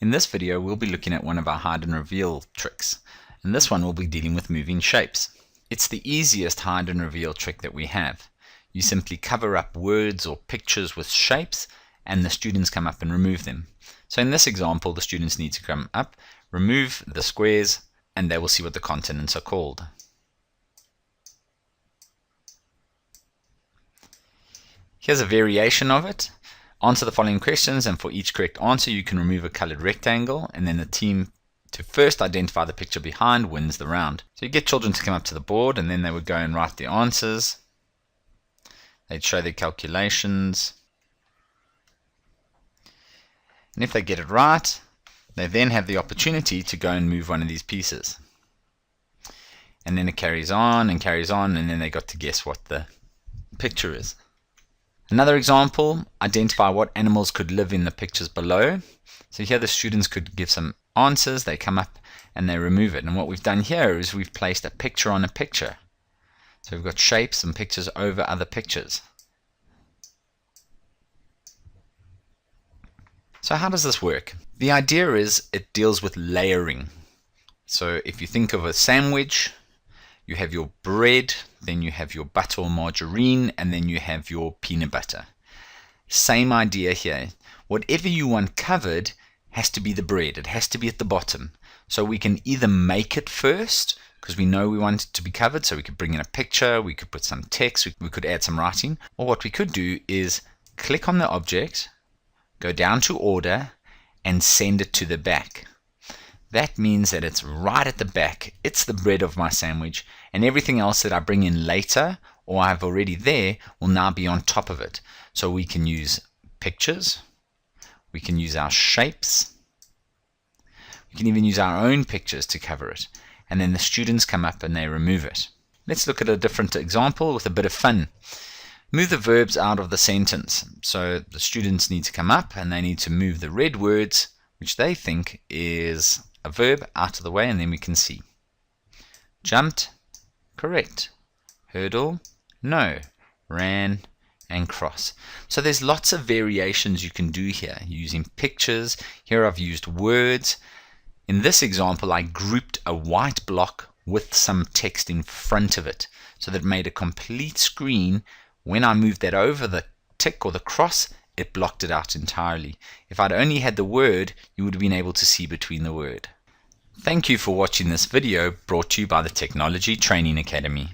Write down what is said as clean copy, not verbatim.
In this video we'll be looking at one of our hide and reveal tricks, and this one will be dealing with moving shapes. It's the easiest hide and reveal trick that we have. You simply cover up words or pictures with shapes and the students come up and remove them. So in this example the students need to come up, remove the squares, and they will see what the continents are called. Here's a variation of it. Answer the following questions, and for each correct answer you can remove a colored rectangle, and then the team to first identify the picture behind wins the round. So you get children to come up to the board, and then they would go and write the answers. They'd show their calculations, and if they get it right, they then have the opportunity to go and move one of these pieces. And then it carries on, and then they got to guess what the picture is. Another example, identify what animals could live in the pictures below. So here the students could give some answers, they come up and they remove it. And what we've done here is we've placed a picture on a picture. So we've got shapes and pictures over other pictures. So how does this work? The idea is it deals with layering. So if you think of a sandwich, you have your bread, then you have your butter or margarine, and then you have your peanut butter. Same idea here. Whatever you want covered has to be the bread. It has to be at the bottom. So we can either make it first, because we know we want it to be covered, so we could bring in a picture, we could put some text, we could add some writing, or what we could do is click on the object, go down to order, and send it to the back. That means that it's right at the back. It's the bread of my sandwich, and everything else that I bring in later or I have already there will now be on top of it. So we can use pictures, we can use our shapes, we can even use our own pictures to cover it, and then the students come up and they remove it. Let's look at a different example with a bit of fun. Move the verbs out of the sentence. So the students need to come up and they need to move the red words, which they think is a verb, out of the way, and then we can see. Jumped, correct. Hurdle, no. Ran, and cross. So there's lots of variations you can do here using pictures. Here I've used words. In this example I grouped a white block with some text in front of it, so that it made a complete screen. When I moved that over the tick or the cross, it blocked it out entirely. If I'd only had the word, you would have been able to see between the word. Thank you for watching this video brought to you by the Technology Training Academy.